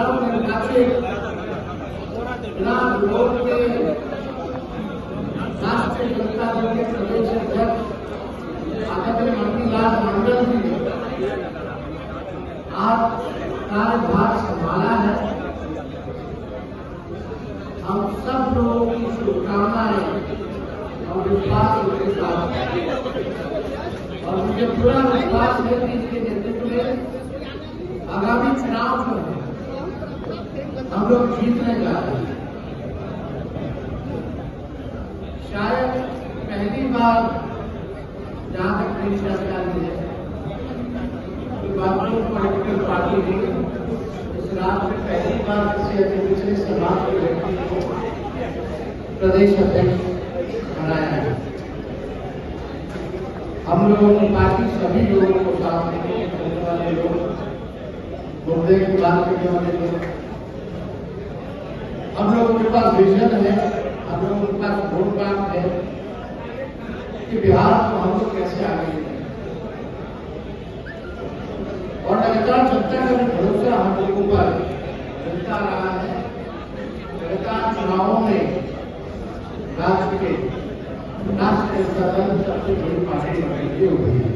नवनिर्वाचित चुनाव विरोध के राष्ट्रीय जनता दल के प्रदेश अध्यक्ष आदरणीय मणिलाल मंडल जी ने आज कार्यभार संभाला है। हम सब लोगों की शुभकामनाएं और विश्वास के साथ, और मुझे पूरा विश्वास है कि इसके नेतृत्व में आगामी चुनाव जो है हम लोग जीतने जा रहे हैं। शायद पहली बार जहां तक मेरी जानकारी है पॉलिटिकल पार्टी ने इस राज्य में पहली बार किसी पिछले समाज के व्यक्ति को प्रदेश अध्यक्ष बनाया है। हम लोगों की पार्टी सभी लोगों को साथ करने वाले लोग, मुद्दे की बात करने वाले लोग, हम लोगों के पास विजन है, हम लोगों के पास रोड मैप है कि बिहार को हम लोग कैसे आगे लें। और लगातार जनता का भरोसा हम लोगों पर मिलता रहा है। लगातार चुनावों में राज्य के राष्ट्रीय दल सबसे बड़ी पार्टी बनती हुई है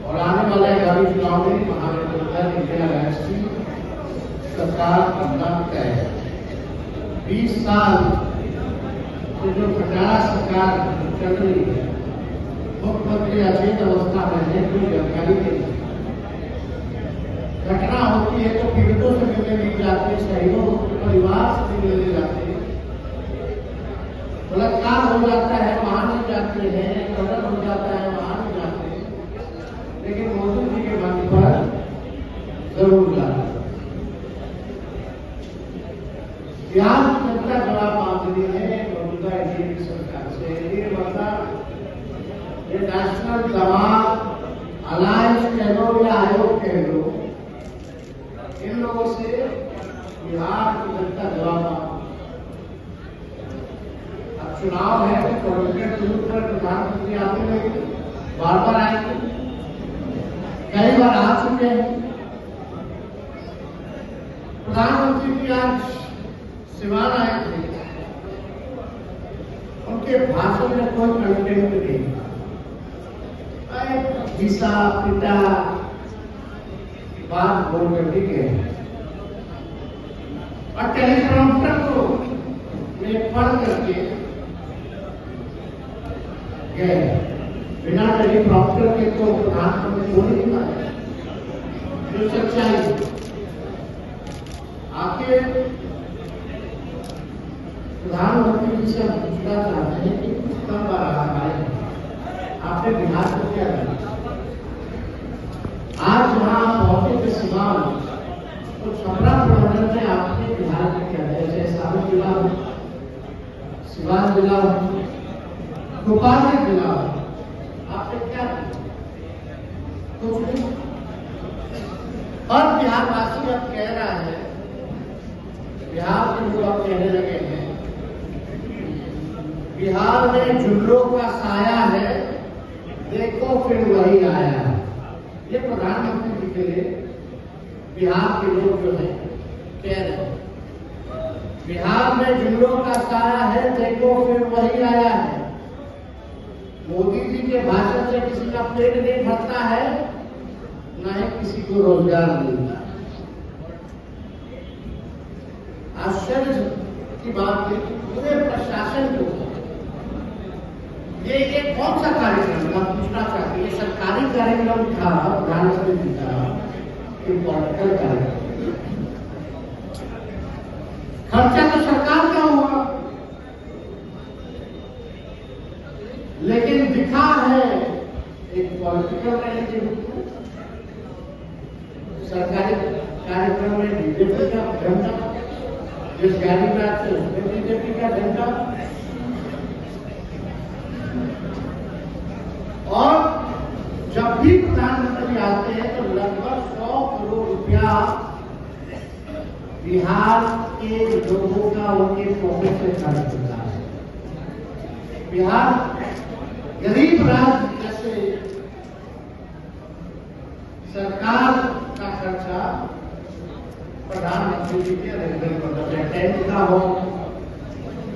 और आने वाले आगामी चुनाव में महागठबंधन इंडिया राष्ट्रीय सरकार बनना तय है। 20 साल से जो घटाना सरकार चल रही है, मुख्यमंत्री अचेत अवस्था में है, कोई जानकारी नहीं। घटना होती है तो पीड़ितों से मिलने नहीं जाते, शहीदों के परिवार से मिलने जाते, बलात्कार हो जाता है वहां नहीं जाते हैं, कत्ल हो जाता है वहां नहीं जाते, लेकिन मोदी जी के मन पर जरूर जाते। बिहार की जनता जवाब मांग रही है मौजूदा एनडीए की सरकार से। ये मतलब ये नेशनल दबाव अलायंस कह लो या आयोग कह लो, इन लोगों से बिहार की जनता जवाब मांग। अब चुनाव है तो पॉलिटिकल रूप पर प्रधानमंत्री आते रहेंगे, बार बार आएंगे, कई बार आ चुके हैं। प्रधानमंत्री की आज सिवान आए थे, उनके भाषण में कोई कंटेंट नहीं, घिसा पिटा बात बोल करके गए और टेलीप्रॉम्प्टर को में पढ़ करके गए। बिना टेलीप्रॉम्प्टर के तो प्रधानमंत्री बोल नहीं पाए। जो सच्चाई आखिर प्रधानमंत्री जी से हम पूछना चाहते हैं कि कितना बार आए आपने बिहार को क्या किया? आज जहां पहुंचे थे सीवान, तो छपरा प्रबंधन में आपने बिहार में क्या है? जैसे सागर जिला, सीवान जिला, गोपालगंज जिला, आपने क्या किया? कुछ नहीं। और बिहारवासी अब कह रहा है, बिहार के लोग अब कहने लगे हैं, बिहार में जुल्लों का साया है, देखो फिर वही आया है। ये प्रधानमंत्री जी के लिए बिहार के लोग जो है कह रहे हैं, बिहार में जुल्लों का साया है, देखो फिर वही आया है। मोदी जी के भाषण से किसी का पेट नहीं भरता है, न ही किसी को रोजगार मिलता है। आश्चर्य की बात है कि पूरे प्रशासन को ये कौन सा कार्यक्रम था पूछना चाहते हैं। सरकारी कार्यक्रम था प्रधानमंत्री का कि पॉलिटिकल कार्यक्रम? खर्चा तो सरकार का हुआ, लेकिन दिखा है एक पॉलिटिकल रैली के रूप में। सरकारी कार्यक्रम में बीजेपी का झंडा, जिस गाड़ी में आते उसमें बीजेपी का झंडा, और जब भी प्रधानमंत्री आते हैं तो लगभग 100 करोड़ रुपया बिहार के लोगों का उनके पॉकेट से खर्च होता है। बिहार गरीब राज्य जैसे सरकार का खर्चा प्रधानमंत्री जी के अरेंजमेंट मतलब टेंट का हो,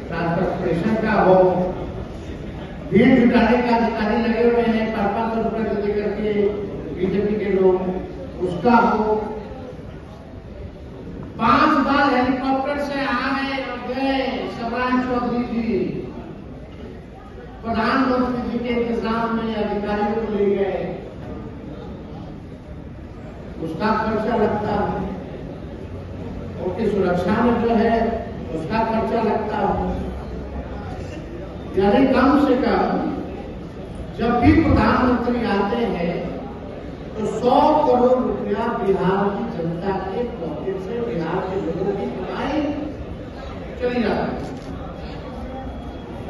ट्रांसपोर्टेशन का हो, भीड़ जुटाने का अधिकारी लगे हुए हैं 500 रुपए को लेकर के बीजेपी के लोग, उसका हो। 5 बार हेलीकॉप्टर से आ गए और गए शिवराज चौधरी जी, प्रधानमंत्री जी के इंतजाम में अधिकारियों को ले गए, उसका खर्चा लगता है, उनकी सुरक्षा में जो है उसका खर्चा लगता है। यानी कम से कम जब भी प्रधानमंत्री आते हैं तो 100 करोड़ रुपया बिहार की जनता के पॉकेट से, बिहार के लोगों की कमाई चली जाती है।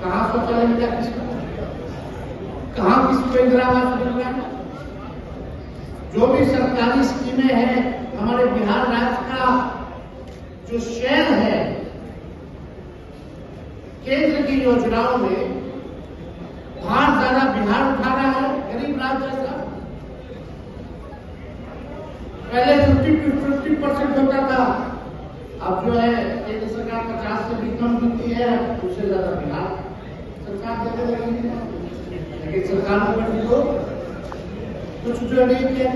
कहां शौचालय मिला किसको, कहां किसको इंदिरा आवास मिल रहा है? जो भी सरकारी स्कीमें हैं, हमारे बिहार राज्य का जो शेयर है केंद्र की योजनाओं में, बहुत ज्यादा बिहार उठा रहा है, गरीब राज्य जैसा। पहले 50% होता था, अब जो है केंद्र सरकार 50 से भी कम देती है, उससे ज्यादा बिहार सरकार देने लगी है। लेकिन सरकार ने बड़ी तो कुछ जो नहीं किया।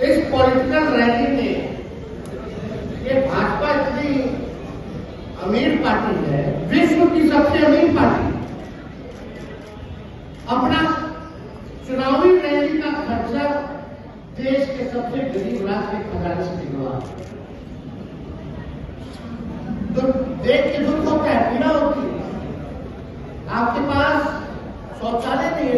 इस पॉलिटिकल रैली में ये भाजपा इतनी अमीर पार्टी है, विश्व की सबसे अमीर पार्टी, अपना चुनावी रैली का खर्चा देश के सबसे गरीब राज्य के खजाने से निकलवा, तो देख के दुख होता है, पीड़ा होती है। आपके पास शौचालय नहीं है